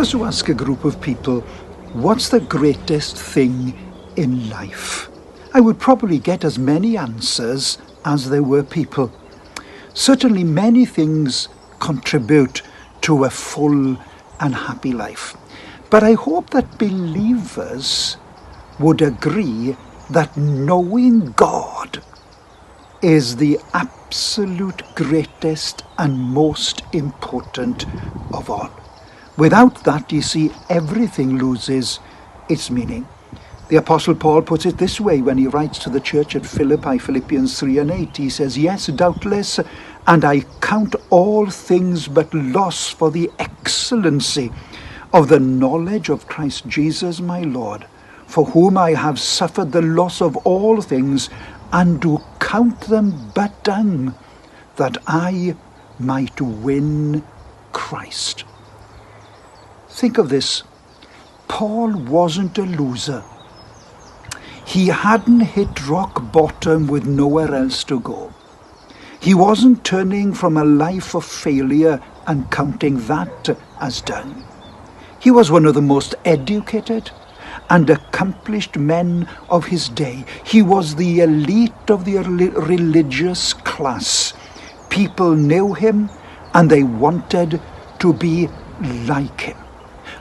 was to ask a group of people, what's the greatest thing in life? I would probably get as many answers as there were people. Certainly many things contribute to a full and happy life. But I hope that believers would agree that knowing God is the absolute greatest and most important of all. Without that, you see, everything loses its meaning. The Apostle Paul puts it this way when he writes to the church at Philippi, Philippians 3:8. He says, "Yes, doubtless, and I count all things but loss for the excellency of the knowledge of Christ Jesus my Lord, for whom I have suffered the loss of all things, and do count them but dung, that I might win Christ." Think of this. Paul wasn't a loser. He hadn't hit rock bottom with nowhere else to go. He wasn't turning from a life of failure and counting that as done. He was one of the most educated and accomplished men of his day. He was the elite of the religious class. People knew him and they wanted to be like him.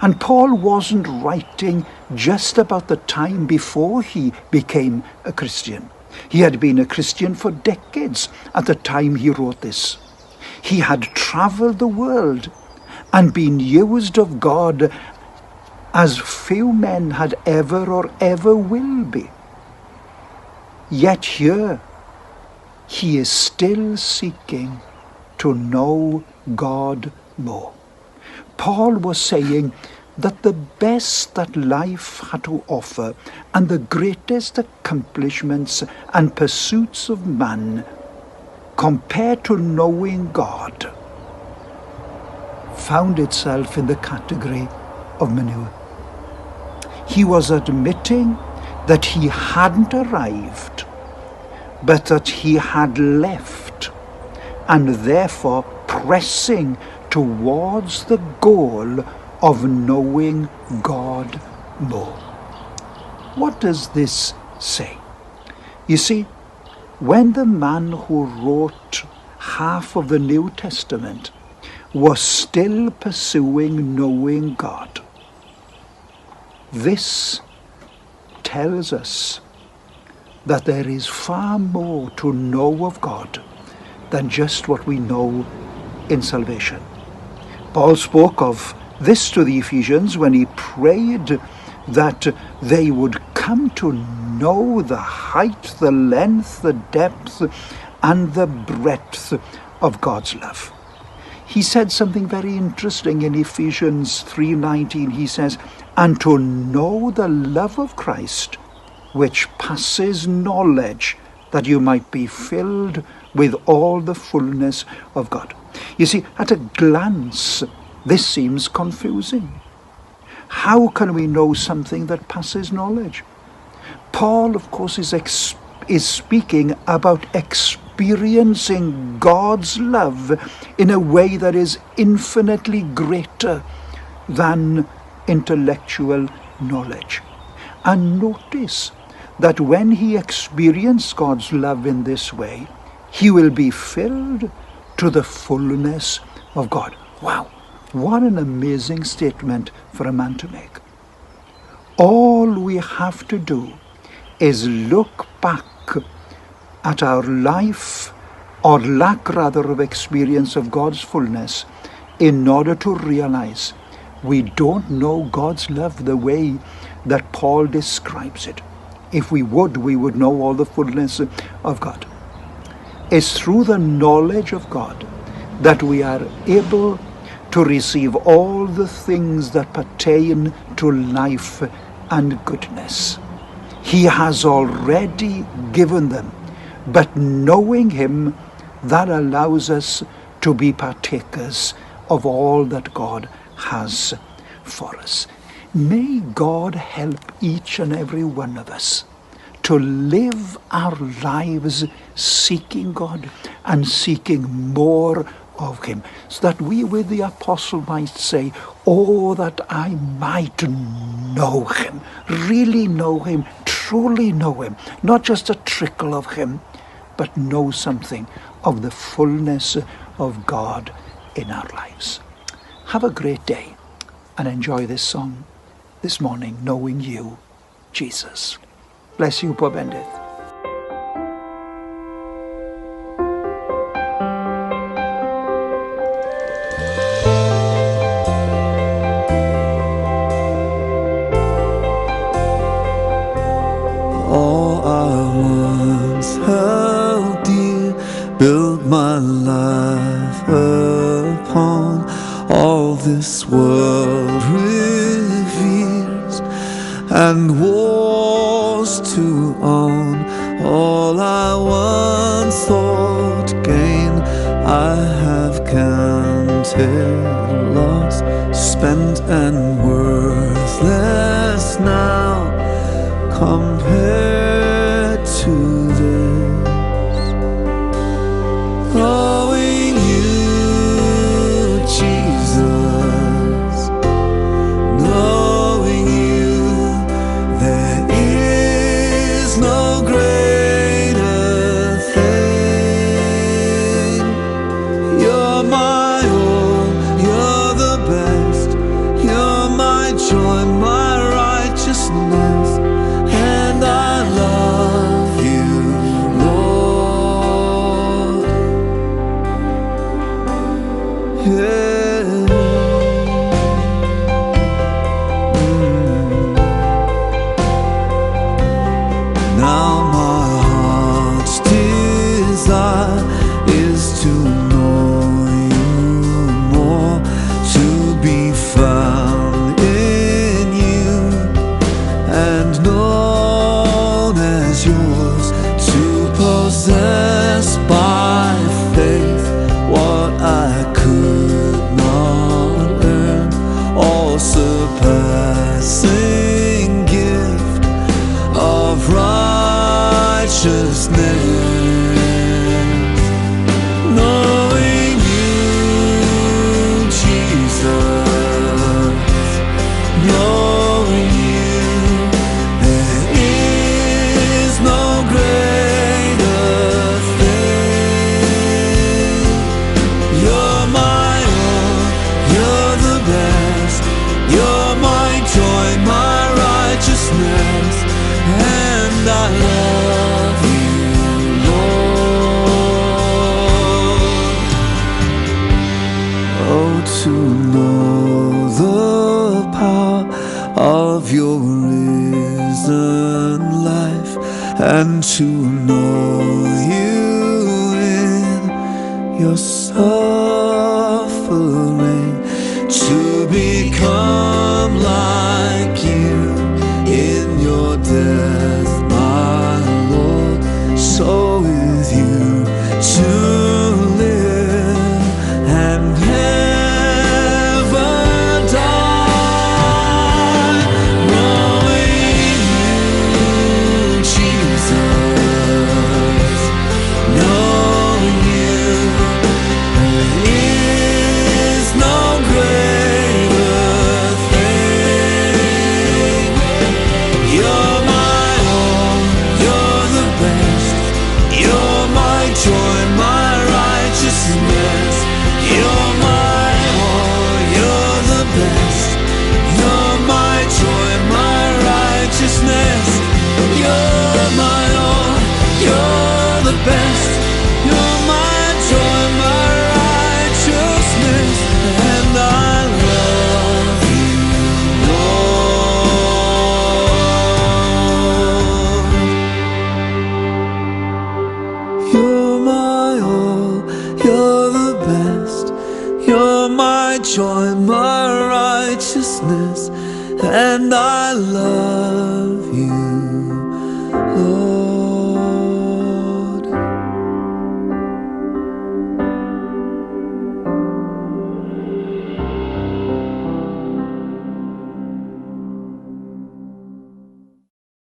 And Paul wasn't writing just about the time before he became a Christian. He had been a Christian for decades at the time he wrote this. He had traveled the world and been used of God as few men had ever or ever will be. Yet here, he is still seeking to know God more. Paul was saying that the best that life had to offer and the greatest accomplishments and pursuits of man, compared to knowing God, found itself in the category of manure. He was admitting that he hadn't arrived, but that he had left, and therefore pressing towards the goal of knowing God more. What does this say? You see, when the man who wrote half of the New Testament was still pursuing knowing God, this tells us that there is far more to know of God than just what we know in salvation. Paul spoke of this to the Ephesians when he prayed that they would come to know the height, the length, the depth, and the breadth of God's love. He said something very interesting in Ephesians 3:19. He says, "And to know the love of Christ, which passes knowledge, that you might be filled with all the fullness of God." You see, at a glance, this seems confusing. How can we know something that passes knowledge? Paul, of course, is speaking about experiencing God's love in a way that is infinitely greater than intellectual knowledge. And notice that when he experienced God's love in this way, he will be filled to the fullness of God. Wow, what an amazing statement for a man to make. All we have to do is look back at our life, or lack rather of experience of God's fullness, in order to realize we don't know God's love the way that Paul describes it. If we would know all the fullness of God. It's through the knowledge of God that we are able to receive all the things that pertain to life and goodness. He has already given them, but knowing him, that allows us to be partakers of all that God has for us. May God help each and every one of us to live our lives seeking God and seeking more of him, so that we with the apostle might say, oh, that I might know him, really know him, truly know him, not just a trickle of him, but know something of the fullness of God in our lives. Have a great day and enjoy this song this morning, knowing you, Jesus. Bless you, poor Bendith. All I once held dear, built my life upon. All this world reveres and wars to own. All I once thought gain, I have counted loss, spent and worthless now, compared to this. Knowing you, Jesus, knowing you, there is no greater thing. You're my all, you're the best, you're my joy, my righteousness. And I love you, Lord. Yeah. Now my heart's desire is to know you more, to be found in you and known as yours, to possess by faith what I could not earn, all surpassing gift of righteousness. Knowing you, Jesus, knowing you, there is no greater thing. You're my all, you're the best, you're my joy, my righteousness, and I love you, Lord. Oh, to know the power of your risen life, and to know you in your suffering, to become like you in your death, my Lord. So with you to live and never die. Knowing you, Jesus, knowing you, there is no greater thing. You're my all, you're the best, you're my joy, my righteousness. You're my all, you're the best, you're my joy, my righteousness. You're my all, you're the best, you're my joy, my righteousness, and I love you, Lord. You're my all, you're the best, you're my joy, my righteousness, and I love